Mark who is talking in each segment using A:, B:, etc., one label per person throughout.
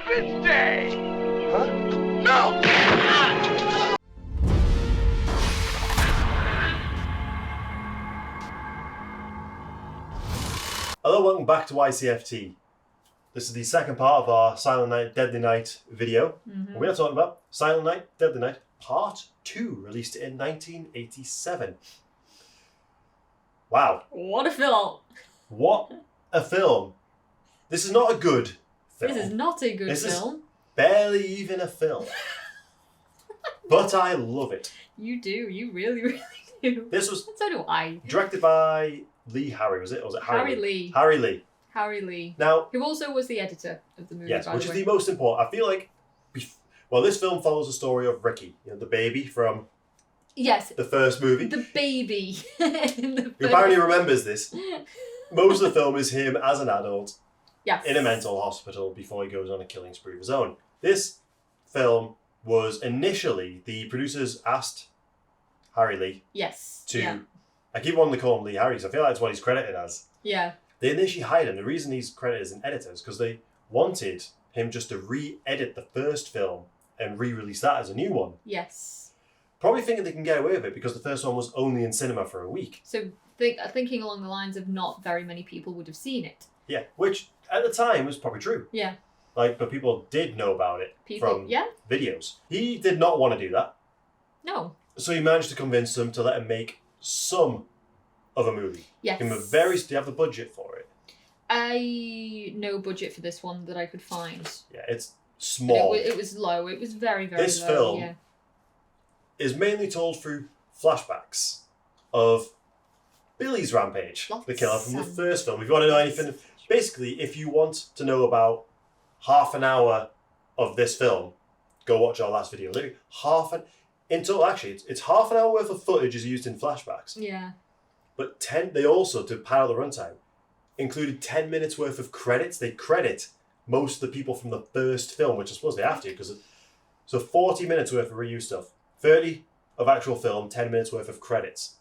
A: Garbageday! Huh? No!
B: Hello, welcome back to Ycft. This is the second part of our Silent Night, Deadly Night video.
C: Mm-hmm.
B: We're talking about Silent Night, Deadly Night Part 2, released in 1987. Wow.
C: What a film!
B: What a film. This is not a good film.
C: This is not a good
B: This
C: film.
B: Is barely even a film. But I love it.
C: You do. You really, really do.
B: This was
C: So do I.
B: directed by Lee Harry, was it? Or was it
C: Harry Lee.
B: Harry Lee.
C: Harry Lee.
B: Now,
C: Who also was the editor of the movie,
B: yes,
C: by
B: which
C: the
B: is
C: way.
B: the most important. I feel like, this film follows the story of Ricky, the baby from
C: Yes.
B: the first movie.
C: The baby. In the
B: Who apparently remembers this. Most of the film is him as an adult
C: Yes.
B: in a mental hospital before he goes on a killing spree of his own. This film was initially, the producers asked Harry Lee
C: Yes.
B: to,
C: Yeah.
B: I keep wanting to call him Lee Harry, so I feel like that's what he's credited as.
C: Yeah.
B: They initially hired him. The reason he's credited as an editor is because they wanted him just to re-edit the first film and re-release that as a new one.
C: Yes.
B: Probably thinking they can get away with it because the first one was only in cinema for a week.
C: So thinking along the lines of not very many people would have seen it.
B: Yeah, which at the time was probably true.
C: Yeah.
B: But people did know about it from
C: Yeah.
B: videos. He did not want to do that.
C: No.
B: So he managed to convince them to let him make some of a movie.
C: Yes.
B: Give him they have the budget for it.
C: No budget for this one that I could find.
B: Yeah, it's small.
C: It was low. It was very, very
B: This
C: low.
B: film
C: Yeah.
B: is mainly told through flashbacks of Billy's rampage,
C: Lots
B: the killer from the
C: and
B: first film. If you want to know anything, basically, if you want to know about half an hour of this film, go watch our last video. Literally in total, actually, it's half an hour worth of footage is used in flashbacks.
C: Yeah.
B: But they also, to pad out the runtime, included 10 minutes worth of credits. They credit most of the people from the first film, which I suppose they have to, so 40 minutes worth of reused stuff, 30 of actual film, 10 minutes worth of credits.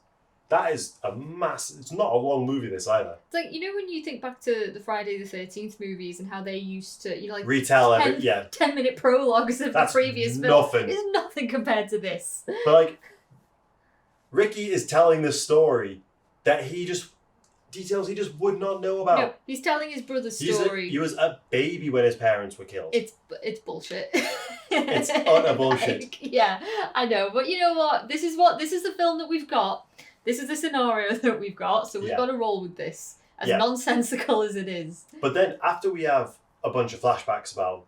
B: That is a massive. It's not a long movie, this either.
C: It's like, when you think back to the Friday the 13th movies and how they used to,
B: Retell
C: 10-minute prologues of
B: That's
C: the previous
B: nothing.
C: film. It's nothing compared to this.
B: But Ricky is telling this story that details he just would not know about.
C: No, he's telling his brother's story.
B: He was a baby when his parents were killed.
C: It's bullshit.
B: It's utter bullshit.
C: Yeah, I know, but you know what? This is the film that we've got. This is the scenario that we've got, so we've got to roll with this, as nonsensical as it is.
B: But then, after we have a bunch of flashbacks about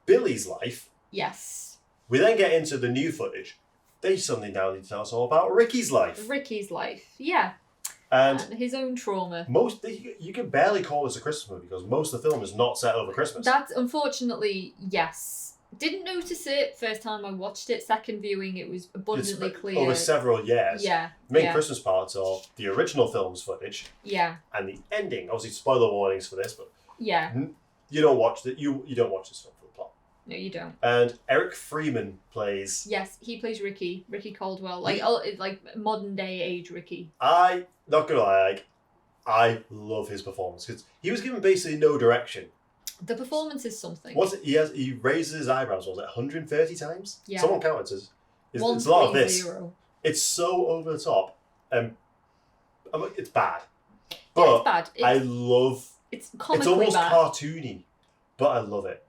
B: Billy's life,
C: yes,
B: we then get into the new footage. They suddenly now need to tell us all about Ricky's life.
C: Ricky's life, yeah.
B: And
C: his own trauma.
B: You can barely call this a Christmas movie because most of the film is not set over Christmas.
C: That's unfortunately, yes. Didn't notice it first time I watched it. Second viewing, it was abundantly clear.
B: Over several years.
C: Yeah.
B: The main Christmas parts are the original film's footage.
C: Yeah.
B: And the ending. Obviously, spoiler warnings for this, but
C: yeah,
B: you don't watch you don't watch this film for the plot.
C: No, you don't.
B: And Eric Freeman plays.
C: Yes, he plays Ricky Caldwell, like modern day age Ricky.
B: Not gonna lie, I love his performance because he was given basically no direction.
C: The performance is something.
B: He raises his eyebrows, 130 times?
C: Yeah.
B: Someone counted it. It's a lot of this.
C: 130.
B: It's so over the top. It's bad. But
C: it's bad.
B: I love...
C: It's comically
B: It's almost
C: bad.
B: cartoony, but I love it.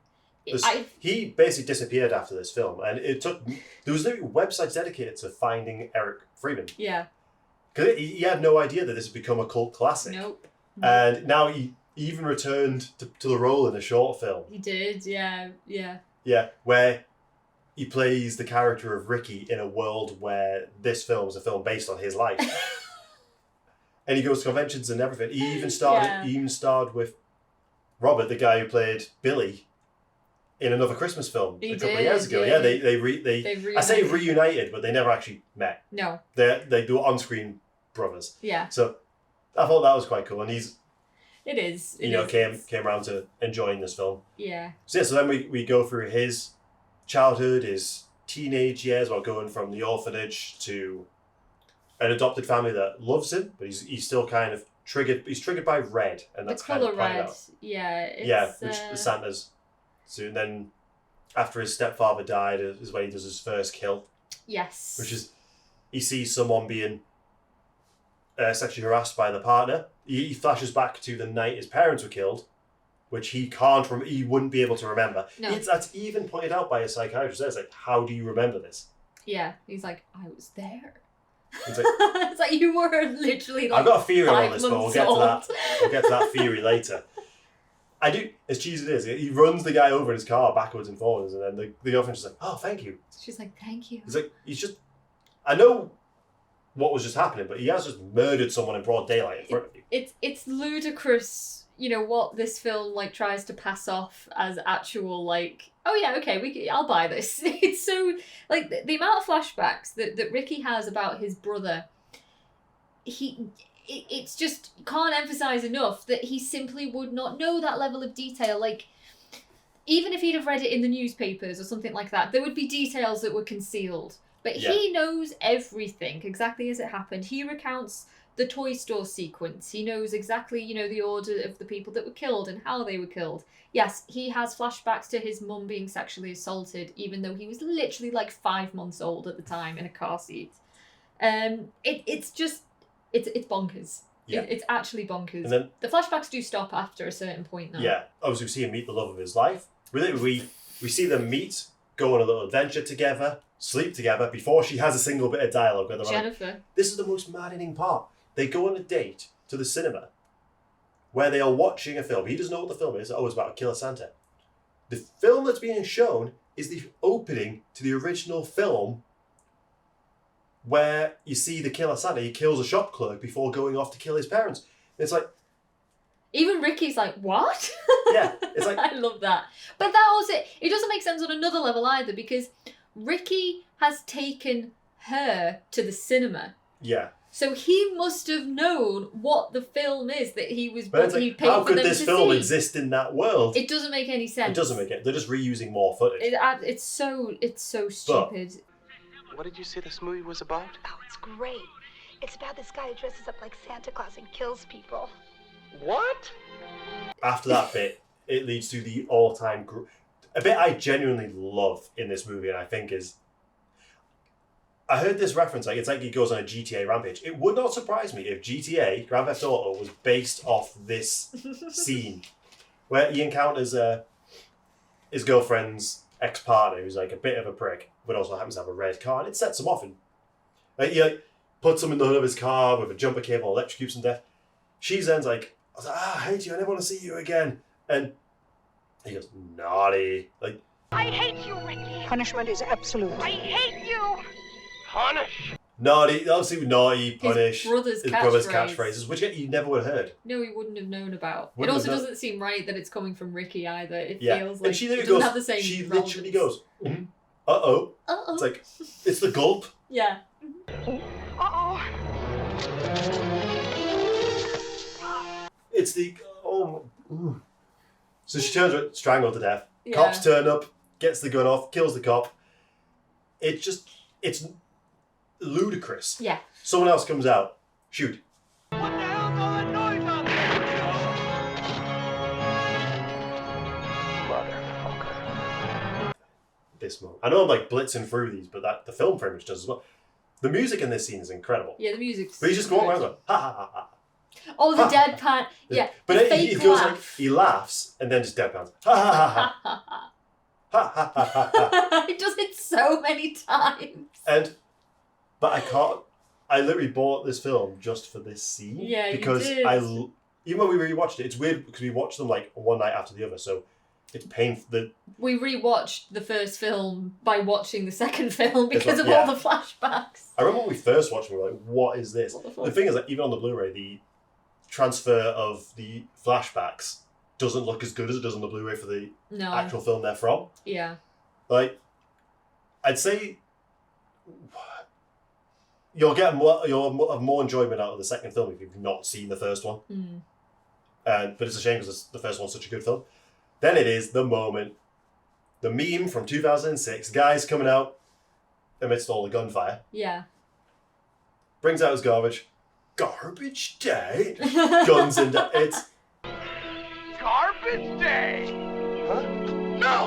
B: He basically disappeared after this film, and there was literally websites dedicated to finding Eric Freeman.
C: Yeah.
B: Because he had no idea that this had become a cult classic.
C: Nope.
B: And now he even returned to the role in a short film.
C: He did, yeah.
B: Yeah, where he plays the character of Ricky in a world where this film is a film based on his life. And he goes to conventions and everything. He even starred with Robert, the guy who played Billy, in another Christmas film a couple of years ago. Yeah, they I say reunited, but they never actually met.
C: No.
B: They do on-screen brothers.
C: Yeah.
B: So I thought that was quite cool, and
C: It is.
B: Came around to enjoying this film.
C: Yeah.
B: So then we go through his childhood, his teenage years, while going from the orphanage to an adopted family that loves him, but he's still kind of triggered. He's triggered by red, and that's
C: the
B: kind
C: colour
B: of pointed
C: red.
B: out.
C: Yeah.
B: Yeah, which Santa's So then, after his stepfather died, is when he does his first kill.
C: Yes.
B: Which is, he sees someone being sexually harassed by the partner. He flashes back to the night his parents were killed, which he he wouldn't be able to remember.
C: No.
B: That's even pointed out by a psychiatrist. It's like, how do you remember this?
C: Yeah, he's like, I was there.
B: It's like,
C: it's like you were literally like
B: I've got a theory on
C: 5
B: this, but we'll
C: months
B: get to
C: old.
B: that. We'll get to that theory later. I do, as cheesy as it is, he runs the guy over in his car backwards and forwards, and then the girlfriend's just like, oh, thank you.
C: She's like, thank you.
B: It's like, he's just, I know what was just happening, but he has just murdered someone in broad daylight in front of you.
C: It's ludicrous, you know, what this film like tries to pass off as actual like, oh yeah, okay, I'll buy this. It's so like the amount of flashbacks that Ricky has about his brother. It's just can't emphasize enough that he simply would not know that level of detail. Like, even if he'd have read it in the newspapers or something like that, there would be details that were concealed. But he knows everything exactly as it happened. He recounts the toy store sequence. He knows exactly, you know, the order of the people that were killed and how they were killed. Yes, he has flashbacks to his mum being sexually assaulted, even though he was literally like 5 months old at the time in a car seat. It's bonkers.
B: Yeah.
C: It's actually bonkers.
B: And then,
C: the flashbacks do stop after a certain point now.
B: yeah, obviously we see him meet the love of his life. We see them meet, go on a little adventure together, sleep together before she has a single bit of dialogue with them.
C: Jennifer.
B: This is the most maddening part. They go on a date to the cinema where they are watching a film. He doesn't know what the film is. Oh, it's about a killer Santa. The film that's being shown is the opening to the original film where you see the killer Santa. He kills a shop clerk before going off to kill his parents. And it's like...
C: Even Ricky's like, what?
B: Yeah, it's like...
C: I love that. But that also... It doesn't make sense on another level either, because Ricky has taken her to the cinema.
B: Yeah.
C: So he must have known what the film is that he was
B: But it's
C: he
B: like,
C: paid
B: how
C: for
B: could
C: them
B: this
C: to
B: film
C: see.
B: exist in that world?
C: It doesn't make any sense.
B: It doesn't make it. They're just reusing more footage.
C: It's so stupid.
A: What did you say this movie was about?
D: Oh, it's great. It's about this guy who dresses up like Santa Claus and kills people.
A: What?
B: After that bit, it leads to the all-time... A bit I genuinely love in this movie, and I think is... I heard this reference, like it's like he goes on a GTA rampage. It would not surprise me if GTA, Grand Theft Auto, was based off this scene, where he encounters his girlfriend's ex-partner, who's like a bit of a prick, but also happens to have a red car, and it sets him off, and he puts him in the hood of his car with a jumper cable, electrocutes him to death. She then's like, I hate you, I never want to see you again. And he goes, naughty. Like,
D: I hate you, Ricky.
E: Punishment is absolute.
D: I hate you.
A: Punish.
B: naughty, obviously naughty, punish.
C: His
B: brother's
C: brother's
B: catchphrases, which you never would have heard.
C: No, he wouldn't have known about.
B: Wouldn't
C: it also
B: have known.
C: doesn't seem right that it's coming from Ricky either. It
B: Yeah,
C: feels like
B: and she
C: it
B: literally
C: doesn't
B: goes.
C: have the same
B: She
C: relevance.
B: literally goes, uh-oh.
C: Uh-oh.
B: It's like, it's the gulp.
C: Yeah.
D: Uh-oh.
B: It's the ooh. So she turns her strangled to death.
C: Yeah.
B: Cops turn up, gets the gun off, kills the cop. It's ludicrous.
C: Yeah.
B: Someone else comes out, shoot.
A: What the hell's all that noise out there? Motherfucker.
B: This moment. I know I'm like blitzing through these, but the film pretty much does as well. The music in this scene is incredible.
C: Yeah, the music's...
B: But he's just going around going, ha ha ha ha.
C: Oh, the
B: Ha.
C: deadpan. Yeah,
B: But
C: the
B: then
C: fake
B: he goes like,
C: laugh.
B: he laughs and then just deadpans. Ha ha ha ha. Ha ha ha ha ha.
C: He does it so many times.
B: But I literally bought this film just for this scene.
C: Yeah, you
B: because
C: did.
B: Even when we rewatched it, it's weird because we watched them like one night after the other, so it's painful.
C: We rewatched the first film by watching the second film
B: It's
C: because
B: like,
C: of
B: yeah.
C: all the flashbacks.
B: I remember when we first watched it, we were like, what is this?
C: What the fuck?
B: The thing is that even on the Blu-ray, the transfer of the flashbacks doesn't look as good as it does on the Blu-ray for the
C: No.
B: actual film they're from.
C: Yeah.
B: Like, I'd say you'll have more enjoyment out of the second film if you've not seen the first one.
C: Mm.
B: But it's a shame because the first one's such a good film. Then it is the moment, the meme from 2006, guys coming out amidst all the gunfire,
C: Yeah.
B: brings out his garbage day, guns and it's
A: Garbage day. Huh? No.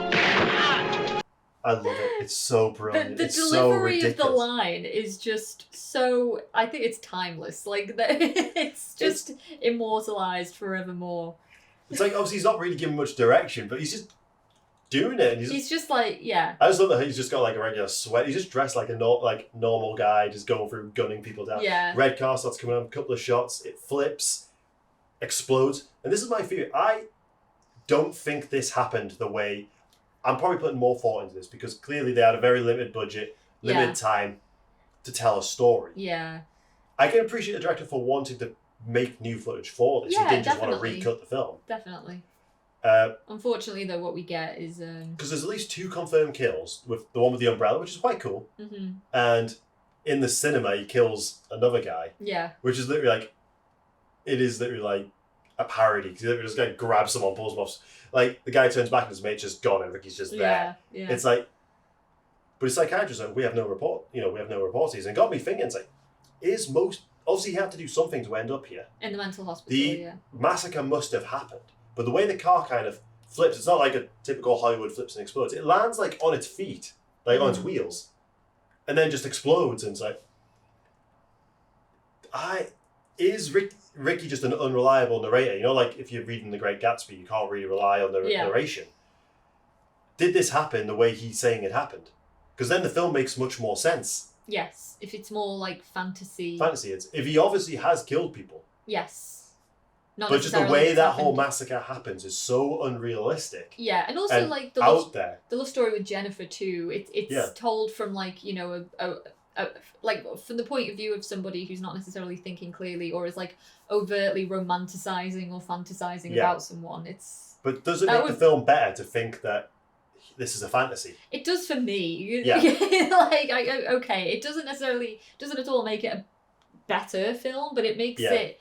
B: I love it. It's so brilliant.
C: The
B: it's so
C: delivery of the
B: ridiculous.
C: line is just so... I think it's timeless. Like, it's just immortalised forevermore.
B: It's like, obviously, he's not really giving much direction, but he's just doing it. And
C: He's just like, yeah.
B: I just love that he's just got like a regular sweat. He's just dressed like a normal guy, just going through gunning people down.
C: Yeah.
B: Red car starts coming on, a couple of shots, it flips, explodes. And this is my fear. I don't think this happened the way... I'm probably putting more thought into this because clearly they had a very limited budget, limited time to tell a story.
C: Yeah.
B: I can appreciate the director for wanting to make new footage for this.
C: Yeah,
B: He didn't just want to
C: definitely.
B: recut the film.
C: Definitely.
B: Because
C: Unfortunately, though, what we get is...
B: there's at least 2 confirmed kills, with the one with the umbrella, which is quite cool.
C: Mm-hmm.
B: And in the cinema, he kills another guy.
C: Yeah.
B: Which is literally like... It is literally like a parody. Because he literally just like grabs someone, pulls them off. Like, the guy turns back and his mate's just gone and Ricky's just there.
C: Yeah.
B: It's like... But it's psychiatrist, like, we have no report. We have no reports. And it got me thinking, it's like, obviously he had to do something to end up here.
C: In the mental hospital,
B: The massacre must have happened. But the way the car kind of flips, it's not like a typical Hollywood flips and explodes. It lands like on its feet, like on its wheels, and then just explodes. And it's like, is Ricky just an unreliable narrator? You know, like if you're reading The Great Gatsby, you can't really rely on the narration. Did this happen the way he's saying it happened? Because then the film makes much more sense.
C: Yes, if it's more like fantasy.
B: If he obviously has killed people.
C: Yes. Not
B: But just the
C: necessarily
B: way
C: it's
B: that
C: happened.
B: whole massacre happens is so unrealistic.
C: Yeah, and also
B: And
C: like
B: out there.
C: the love story with Jennifer too. It's told from like, you know, like from the point of view of somebody who's not necessarily thinking clearly or is like overtly romanticizing or fantasizing about someone.
B: But does it make the film better to think that this is a fantasy?
C: It does for me.
B: Yeah.
C: Okay, it doesn't at all make it a better film, but it makes it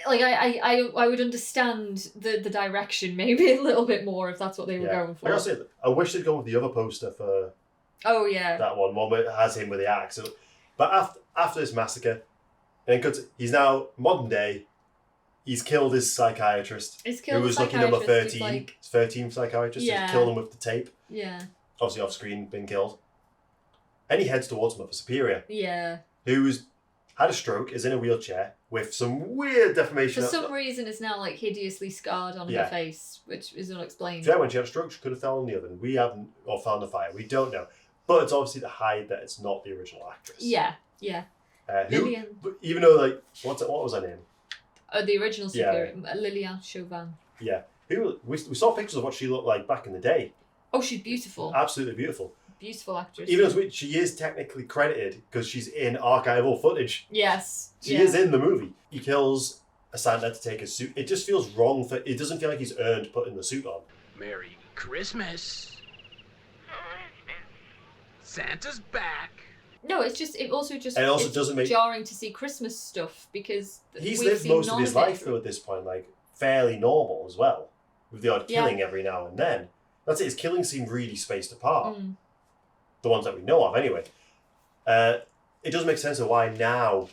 C: like I would understand the direction maybe a little bit more if that's what they were going for.
B: I gotta say, I wish they'd gone with the other poster for that one where it has him with the axe. But after this massacre, and he's now modern day. He's killed his psychiatrist. Who was looking number 13. 13th psychiatrist. He's killed him with the tape.
C: Yeah.
B: Obviously off screen, been killed. And he heads towards Mother Superior.
C: Yeah.
B: Who's had a stroke, is in a wheelchair with some weird deformation.
C: For some reason, is now like hideously scarred on her face, which is unexplained.
B: Yeah, when she had a stroke, she could have fell in the oven. We haven't, or fell in the fire. We don't know. But it's obviously to hide that it's not the original actress.
C: Yeah.
B: Lillian. Even though, like, what was her name?
C: The original Superior, Lillian Chauvin.
B: Yeah. We saw pictures of what she looked like back in the day.
C: Oh, she's beautiful.
B: Absolutely beautiful.
C: Beautiful actress.
B: Even as she is technically credited because she's in archival footage.
C: Yes.
B: She is in the movie. He kills a Santa to take his suit. It just feels wrong. It doesn't feel like he's earned putting the suit on.
E: Merry Christmas. Santa's back.
C: No, it also
B: doesn't make
C: jarring to see Christmas stuff because
B: he's lived most of his life though at this point, like fairly normal as well, with the odd killing every now and then. That's it. His killings seem really spaced apart. The ones that we know of, anyway. It doesn't make sense of why now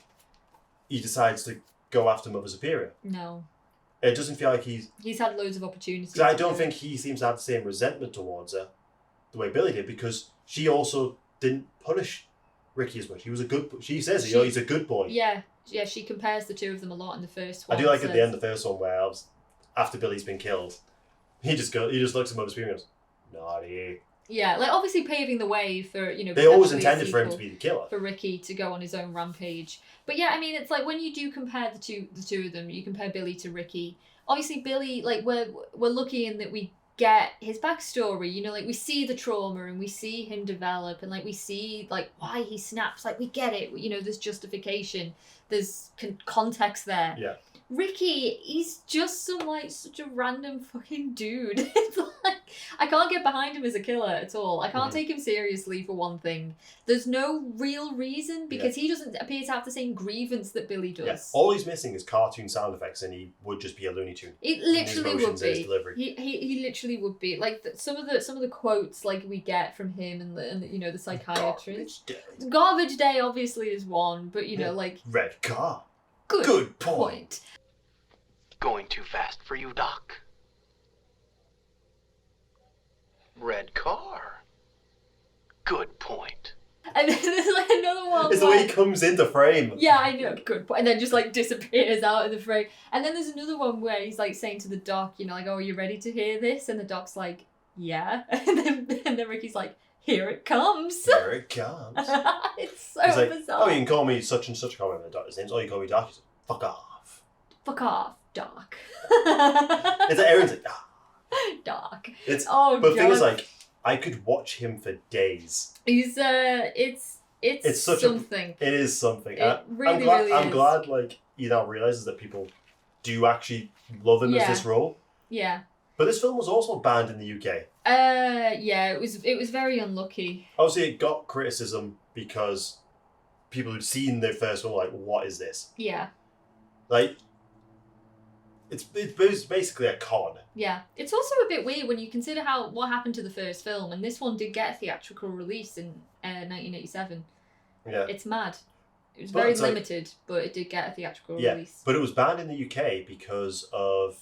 B: he decides to go after Mother Superior.
C: No.
B: It doesn't feel like he's
C: had loads of opportunities.
B: Because I don't think he seems to have the same resentment towards her the way Billy did, because she also didn't punish Ricky as much. He was a good. She says he's a good boy.
C: Yeah. She compares the two of them a lot in the first one.
B: I do like at the end of the first one where after Billy's been killed, he just looks at Mother Superior and goes, "Naughty."
C: Yeah, like obviously paving the way for, you know,
B: they always intended for him to be the killer.
C: For Ricky to go on his own rampage. But yeah, I mean, it's like when you do compare the two of them, you compare Billy to Ricky. Obviously, Billy, like we're lucky in that we get his backstory. You know, like we see the trauma and we see him develop, and like we see like why he snaps. Like we get it. You know, there's justification. There's context there.
B: Yeah.
C: Ricky, he's just such a random fucking dude. It's like, I can't get behind him as a killer at all. I can't take him seriously for one thing. There's no real reason because he doesn't appear to have the same grievance that Billy does.
B: Yeah. All he's missing is cartoon sound effects, and he would just be a Looney Tune.
C: It literally would be. He literally would be. Like some of the quotes like we get from him and you know the psychiatrist. Garbage Day obviously is one, but you know like
B: red car.
C: Good point.
E: Going too fast for you, Doc. Red car.
B: It's the way he comes into frame.
C: Yeah, I know. Good point. And then just like disappears out of the frame. And then there's another one where he's like saying to the doc, you know, like, "Oh, are you ready to hear this?" And the doc's like, "Yeah." And then Ricky's like, "Here it comes."
B: Here it comes.
C: It's so
B: He's like,
C: bizarre.
B: "Oh, you can call me such and such." I can't remember the doctor's names. Oh, you call me Doc. He's like, "Fuck off."
C: Fuck off, Doc.
B: It's like Aaron's like, "Ah."
C: Doc.
B: It's
C: Oh,
B: but the thing is,
C: God.
B: like, I could watch him for days.
C: He's it's
B: such
C: something.
B: It is something.
C: It really,
B: I'm glad,
C: really
B: I'm
C: is.
B: glad, like, he now realizes that people do actually love him as
C: Yeah.
B: this role.
C: Yeah.
B: But this film was also banned in the UK.
C: Yeah, it was very unlucky.
B: Obviously, it got criticism because people who'd seen the first one were like, "What is this?"
C: Yeah.
B: Like, it's basically a con.
C: Yeah. It's also a bit weird when you consider what happened to the first film, and this one did get a theatrical release in 1987.
B: Yeah.
C: It's mad. It was
B: But
C: very
B: it's like-
C: limited, but it did get a theatrical
B: Yeah,
C: release.
B: but it was banned in the UK because of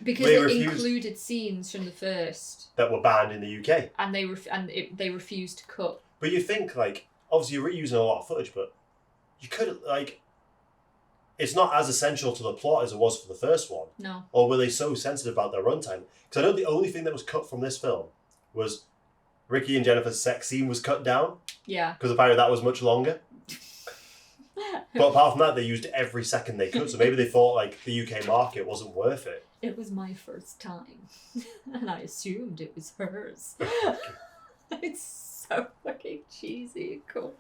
C: Because
B: they
C: it
B: refused-
C: included scenes from the first,
B: that were banned in the UK.
C: and they refused to cut.
B: But you think, like, obviously you're reusing a lot of footage, but you could, like, it's not as essential to the plot as it was for the first one.
C: No.
B: Or were they so sensitive about their runtime? Because I know the only thing that was cut from this film was Ricky and Jennifer's sex scene was cut down,
C: Yeah.
B: because apparently that was much longer. But apart from that, they used every second they could, so maybe they thought, like, the UK market wasn't worth it.
C: It was my first time, and I assumed it was hers. It's so fucking cheesy and corny.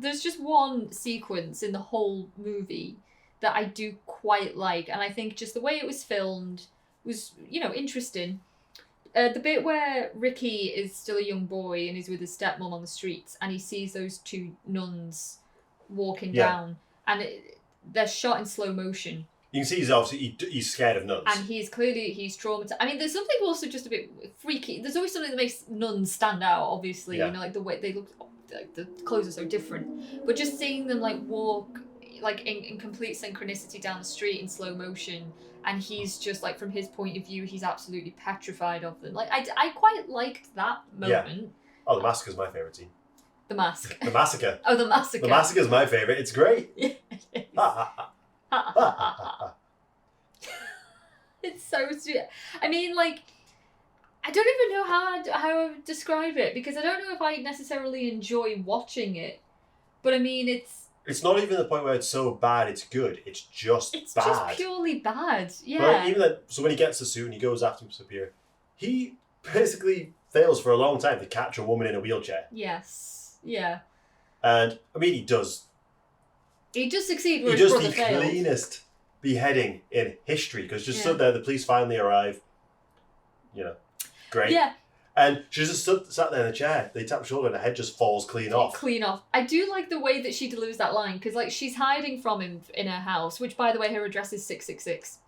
C: There's just one sequence in the whole movie that I do quite like, and I think just the way it was filmed was, you know, interesting. The bit where Ricky is still a young boy and he's with his stepmom on the streets, and he sees those two nuns walking
B: Yeah.
C: down, and they're shot in slow motion.
B: You can see he's obviously he's scared of nuns.
C: And he's traumatized. I mean, there's something also just a bit freaky. There's always something that makes nuns stand out, obviously.
B: Yeah.
C: You know, like the way they look, like the clothes are so different. But just seeing them like walk like in complete synchronicity down the street in slow motion, and he's just like, from his point of view, he's absolutely petrified of them. Like I quite liked that moment.
B: Oh, the massacre's my favourite scene.
C: The mask.
B: The massacre.
C: Oh, the massacre.
B: The massacre's my favourite. It's great.
C: It's so sweet. I mean, like, I don't even know how I would describe it, because I don't know if I necessarily enjoy watching it. But I mean,
B: It's not even the point where it's so bad it's good. It's just bad.
C: just purely bad. Yeah.
B: But like, even then, so when he gets the suit and he goes after Superior, he basically fails for a long time to catch a woman in a wheelchair.
C: Yes. Yeah.
B: And I mean, he does.
C: He does succeed where
B: He
C: his
B: does
C: brother
B: the
C: failed.
B: cleanest beheading in history, because just
C: Yeah.
B: stood there. The police finally arrive. You know, great.
C: Yeah.
B: And she just sat there in the chair. They tap her shoulder and her head just falls clean off.
C: Clean off. I do like the way that she delivers that line, because like she's hiding from him in her house, which, by the way, her address is 666.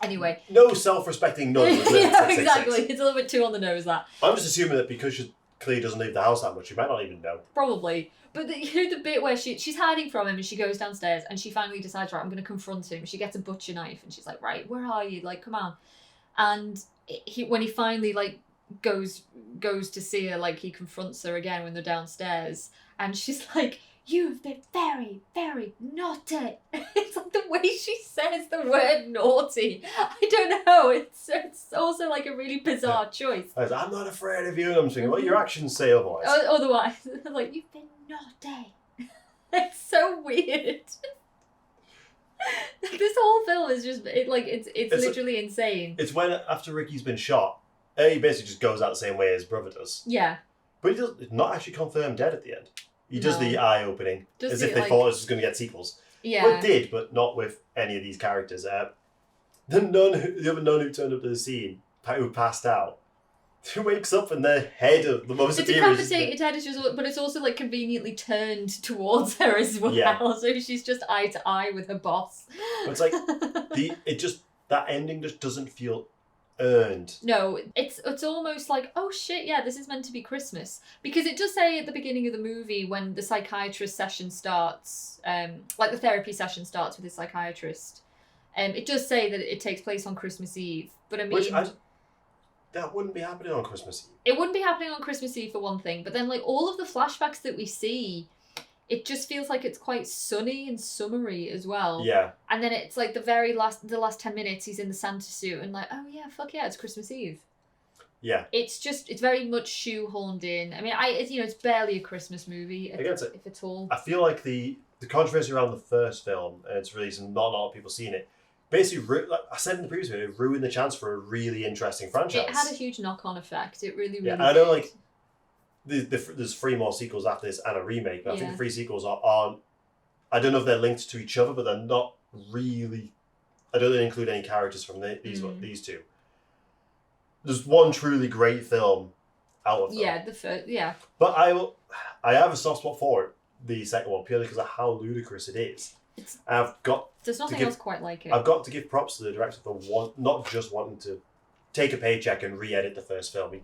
C: Anyway.
B: No self-respecting nun would live at
C: Yeah,
B: 666.
C: exactly. It's a little bit too on the nose, that.
B: I'm just assuming that because she clearly doesn't leave the house that much, she might not even know.
C: Probably. But you know the bit where she's hiding from him and she goes downstairs and she finally decides, right, I'm going to confront him. She gets a butcher knife and she's like, right, where are you? Like, come on. And when he finally, like, goes to see her, like, he confronts her again when they're downstairs. And she's like, you've been very, very naughty. It's like the way she says the word naughty. I don't know. It's also like a really bizarre choice.
B: I was like, I'm not afraid of you. And I'm thinking, well, your actions say otherwise.
C: Otherwise, like, you've been naughty. It's so weird. This whole film is just it's literally insane.
B: It's when, after Ricky's been shot, he basically just goes out the same way his brother does.
C: Yeah.
B: But he does not actually confirmed dead at the end. He does
C: No.
B: the eye opening,
C: Does
B: as
C: he,
B: if they
C: like-
B: thought it was going to get sequels.
C: Yeah.
B: Well, it did, but not with any of these characters. The other nun who turned up to the scene, who passed out, who wakes up and the head of the most
C: The decapitated head is just, but it's also like conveniently turned towards her as well.
B: Yeah.
C: So she's just eye to eye with her boss.
B: It's like that ending just doesn't feel earned.
C: No, it's almost like, oh shit, yeah, this is meant to be Christmas. Because it does say at the beginning of the movie, when the psychiatrist session starts, like the therapy session starts with the psychiatrist, it does say that it takes place on Christmas Eve. But I mean,
B: Which that wouldn't be happening on Christmas Eve.
C: It wouldn't be happening on Christmas Eve for one thing, but then like all of the flashbacks that we see, it just feels like it's quite sunny and summery as well.
B: Yeah.
C: And then it's like the last 10 minutes he's in the Santa suit and like, oh yeah, fuck yeah, it's Christmas Eve.
B: Yeah.
C: It's very much shoehorned in. I mean, it's barely a Christmas movie, if at all.
B: I feel like the controversy around the first film and its release, and not a lot of people seeing it, basically, like I said in the previous video, it ruined the chance for a really interesting franchise.
C: It had a huge knock-on effect. It really, really
B: Yeah, I know,
C: did.
B: like, there's 3 more sequels after this and a remake, but I think the 3 sequels aren't... I don't know if they're linked to each other, but they're not really... I don't think they include any characters from these 2. There's one truly great film out of them.
C: Yeah, the first, yeah.
B: But I have a soft spot for it, the second one, purely because of how ludicrous it is.
C: There's nothing else quite like it.
B: I've got to give props to the director for not just wanting to take a paycheck and re-edit the first film.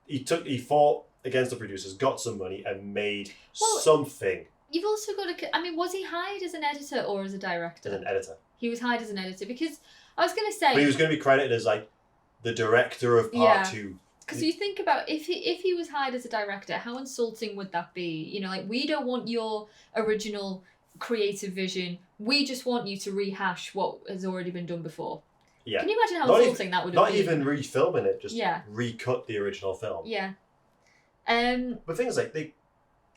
B: He fought against the producers, got some money, and made something.
C: You've also got to... I mean, was he hired as an editor or as a director?
B: As an editor.
C: He was hired as an editor because I was going to say...
B: But he was going to be credited as like the director of part 2.
C: Because you think about if he was hired as a director, how insulting would that be? You know, like, we don't want your original creative vision. We just want you to rehash what has already been done before.
B: Yeah.
C: Can you imagine how insulting that would have been?
B: Not even refilming it, just recut the original film.
C: Yeah.
B: But things like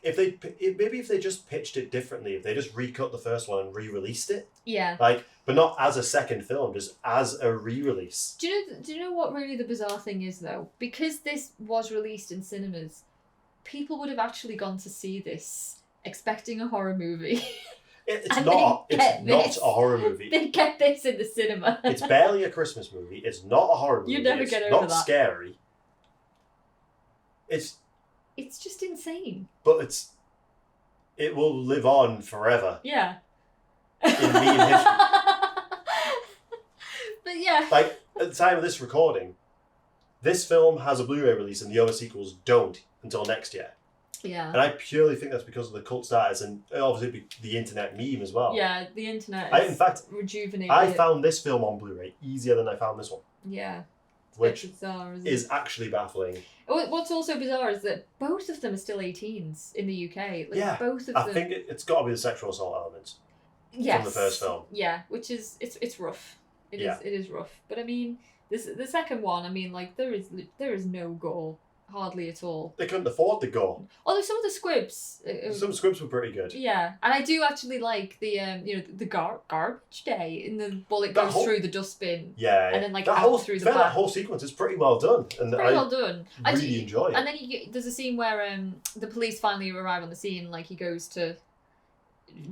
B: if they just pitched it differently, if they just recut the first one and re-released it.
C: Yeah.
B: Like, but not as a second film, just as a re-release.
C: Do you know what really the bizarre thing is though? Because this was released in cinemas, people would have actually gone to see this expecting a horror movie.
B: It's not a horror movie.
C: They get this in the cinema.
B: It's barely a Christmas movie. It's not a horror movie.
C: You never get over that.
B: It's not scary. It's
C: just insane.
B: But it will live on forever.
C: Yeah.
B: In meme history.
C: But yeah.
B: Like, at the time of this recording, this film has a Blu-ray release and the other sequels don't until next year.
C: Yeah.
B: And I purely think that's because of the cult status and obviously the internet meme as well.
C: Yeah, the internet
B: in fact,
C: rejuvenated.
B: I found this film on Blu-ray easier than I found this one.
C: Yeah.
B: Which
C: bizarre,
B: is actually baffling.
C: What's also bizarre is that both of them are still 18s in the UK. Like,
B: yeah.
C: Both of them.
B: I think it's got to be the sexual assault element.
C: Yes.
B: From the first film.
C: Yeah, which is it's rough. It is rough. But I mean, the second one, I mean, like there is no gore. Hardly at all.
B: They couldn't afford the gore.
C: Although some of the squibs...
B: some squibs were pretty good.
C: Yeah. And I do actually like the the garbage day in the bullet goes through the dustbin.
B: Yeah.
C: And then like out through the back.
B: That whole sequence is pretty well done. And
C: pretty well done.
B: I really enjoy it.
C: And then there's a scene where the police finally arrive on the scene, like he goes to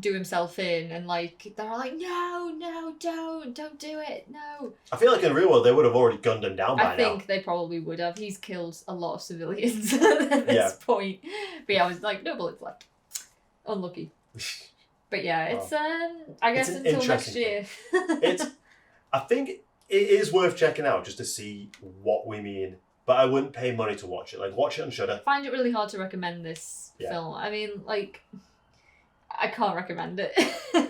C: do himself in and like they're all like, no, don't do it, no.
B: I feel like in the real world they would have already gunned him down by now.
C: I think they probably would have. He's killed a lot of civilians at this point. But yeah, I was like, no bullets left. Unlucky. But yeah, it's I guess until next year.
B: I think it is worth checking out just to see what we mean. But I wouldn't pay money to watch it. Like, watch it on Shudder.
C: I find it really hard to recommend this film. I mean, like, I can't recommend it.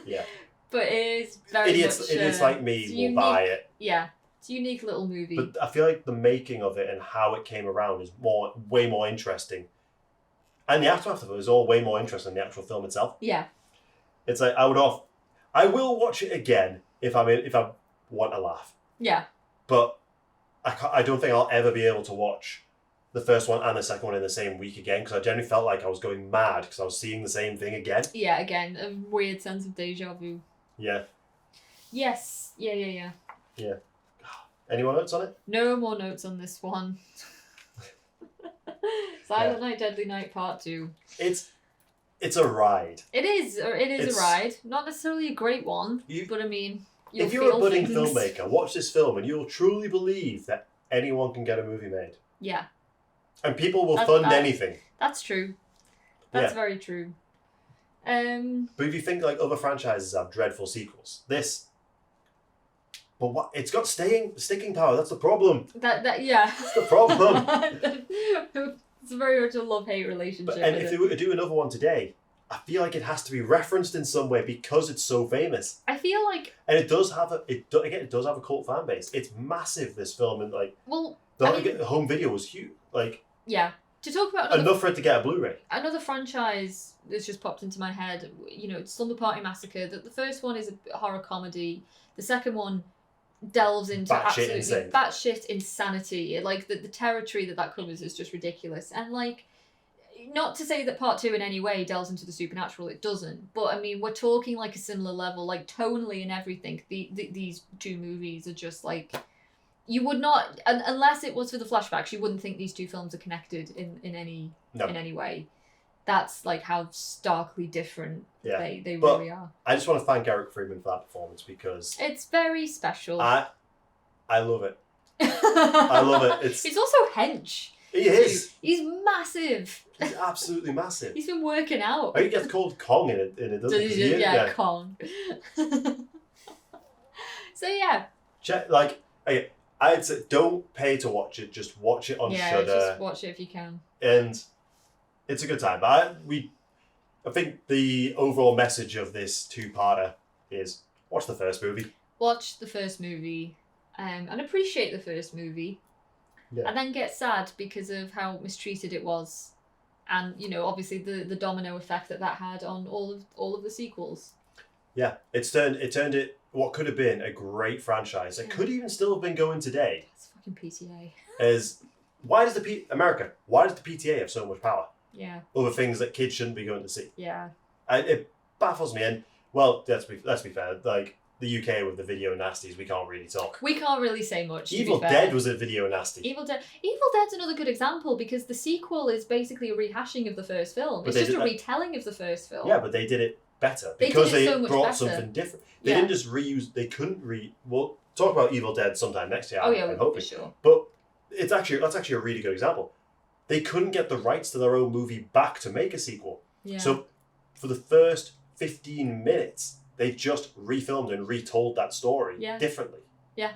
B: Yeah.
C: But it is very
B: idiots like me will buy it.
C: Yeah. It's a unique little movie.
B: But I feel like the making of it and how it came around is way more interesting. And the aftermath of it is all way more interesting than the actual film itself.
C: Yeah.
B: It's like, I will watch it again if I want a laugh.
C: Yeah.
B: But I don't think I'll ever be able to watch the first one and the second one in the same week again, because I generally felt like I was going mad because I was seeing the same thing again.
C: Yeah, again, a weird sense of deja vu.
B: Yeah.
C: Yes. Yeah.
B: Any more notes on it?
C: No more notes on this one. Silent Night, Deadly Night Part 2.
B: It's a ride.
C: It is a ride. Not necessarily a great one, but I mean,
B: if you're a budding filmmaker, watch this film and you'll truly believe that anyone can get a movie made.
C: Yeah.
B: And people will fund anything.
C: That's true. That's very true.
B: But if you think like other franchises have dreadful sequels, it's got sticking power. That's the problem.
C: Yeah.
B: That's the problem.
C: It's very much a love-hate relationship.
B: And if they were to do another one today, I feel like it has to be referenced in some way because it's so famous.
C: I feel like...
B: And it does have it does have a cult fan base. It's massive, this film, and like
C: Well,
B: the home video was huge. Like,
C: yeah. To talk about
B: enough for it to get a Blu-ray.
C: another franchise that's just popped into my head, you know, it's Slumber Party Massacre. The first one is a horror comedy. The second one delves into absolutely batshit insanity. Like, the territory that covers is just ridiculous. And, like, not to say that part 2 in any way delves into the supernatural, it doesn't. But, I mean, we're talking, like, a similar level, like, tonally and everything. These two movies are just, like... You would not, unless it was for the flashbacks, you wouldn't think these two films are connected in any way. That's like how starkly different they really are.
B: I just want to thank Eric Freeman for that performance because
C: it's very special.
B: I love it. I love it.
C: He's also hench.
B: He is.
C: He's massive.
B: He's absolutely massive.
C: He's been working out.
B: I think he gets called Kong in it, doesn't he?
C: Yeah, Kong. So yeah.
B: Check, like, I'd say don't pay to watch it. Just watch it on Shudder.
C: Just watch it if you can.
B: And it's a good time. But I think the overall message of this two-parter is watch the first movie.
C: Watch the first movie, and appreciate the first movie, and then get sad because of how mistreated it was, and you know, obviously the domino effect that had on all of the sequels. Yeah,
B: it turned it what could have been a great franchise. It could even still have been going today.
C: It's fucking PTA.
B: Why does the PTA have so much power?
C: Yeah.
B: Over things that kids shouldn't be going to see.
C: Yeah.
B: It baffles me. And well, let's be fair. Like the UK with the video nasties, we can't really talk.
C: We can't really say much.
B: Evil Dead was a video nasty.
C: Evil Dead's another good example because the sequel is basically a rehashing of the first film.
B: But
C: it's just a retelling of the first film.
B: Yeah, but they did it better because they
C: so
B: brought
C: better.
B: Something different. They didn't just reuse. They couldn't We'll talk about Evil Dead sometime next year.
C: Oh yeah,
B: I'm hoping.
C: For sure.
B: But that's actually a really good example. They couldn't get the rights to their own movie back to make a sequel.
C: Yeah.
B: So for the first 15 minutes, they just refilmed and retold that story differently. Yeah.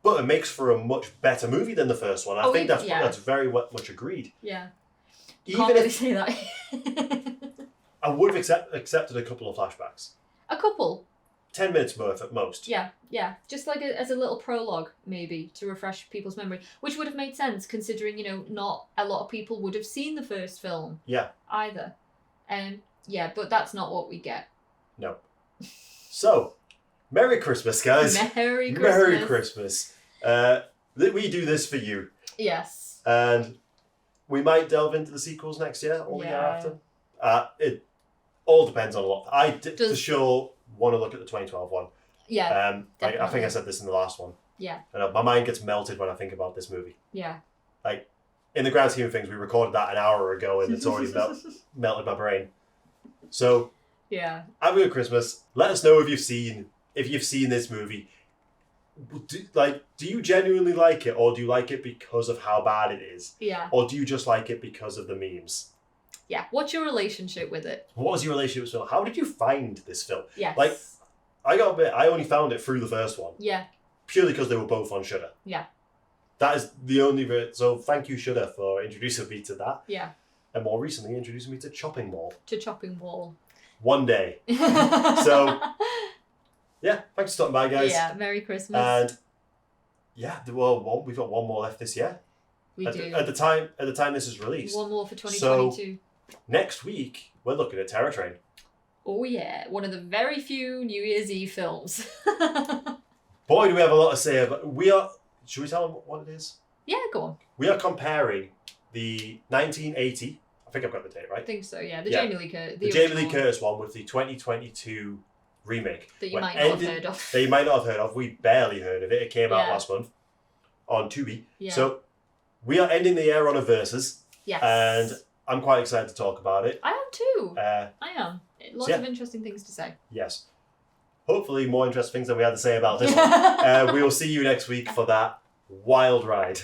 B: But it makes for a much better movie than the first one. I think that's very much agreed.
C: Yeah.
B: Even
C: Can't really say that.
B: I would have accepted a couple of flashbacks.
C: A couple.
B: 10 minutes worth at most.
C: Yeah. Just like as a little prologue, maybe, to refresh people's memory. Which would have made sense, considering, you know, not a lot of people would have seen the first film. Yeah. Either. But that's not what we get.
B: No. So, Merry Christmas, guys.
C: Merry Christmas.
B: Merry Christmas. We do this for you.
C: Yes.
B: And we might delve into the sequels next year or the year after. It all depends on a lot. I for sure want to look at the 2012 one. Yeah. I think I said this in the last one. Yeah. And my mind gets melted when I think about this movie. Yeah. Like, in the grand scheme of things, we recorded that an hour ago and it's already melted my brain. So, yeah. Have a good Christmas. Let us know if you've seen this movie. Do you genuinely like it, or do you like it because of how bad it is? Yeah. Or do you just like it because of the memes?
C: Yeah. What's your relationship with it?
B: What was your relationship with this film? How did you find this film? Yes. Like, I only found it through the first one. Yeah. Purely because they were both on Shudder. Yeah. That is the only so thank you, Shudder, for introducing me to that. Yeah. And more recently introducing me to Chopping Mall. One day. So, yeah, thanks for stopping by, guys.
C: Yeah, Merry Christmas.
B: And yeah, well, we've got one more left this year.
C: We do.
B: At the time this is released.
C: One more for 2022.
B: So, next week, we're looking at Terror Train.
C: Oh yeah, one of the very few New Year's Eve films.
B: Boy, do we have a lot to say about. Should we tell them what it is?
C: Yeah, go on.
B: We are comparing the 1980. I think I've got the date right.
C: I think so. Yeah, Jamie Lee Curtis.
B: The Jamie Lee Curtis one with the 2022 remake
C: that you might not have heard of.
B: That you might not have heard of. We barely heard of it. It came out last month on Tubi. Yeah. So we are ending the year on a versus. Yes. And I'm quite excited to talk about it.
C: I am too. I am. Lots of interesting things to say.
B: Yes. Hopefully more interesting things than we had to say about this one. We will see you next week for that wild ride.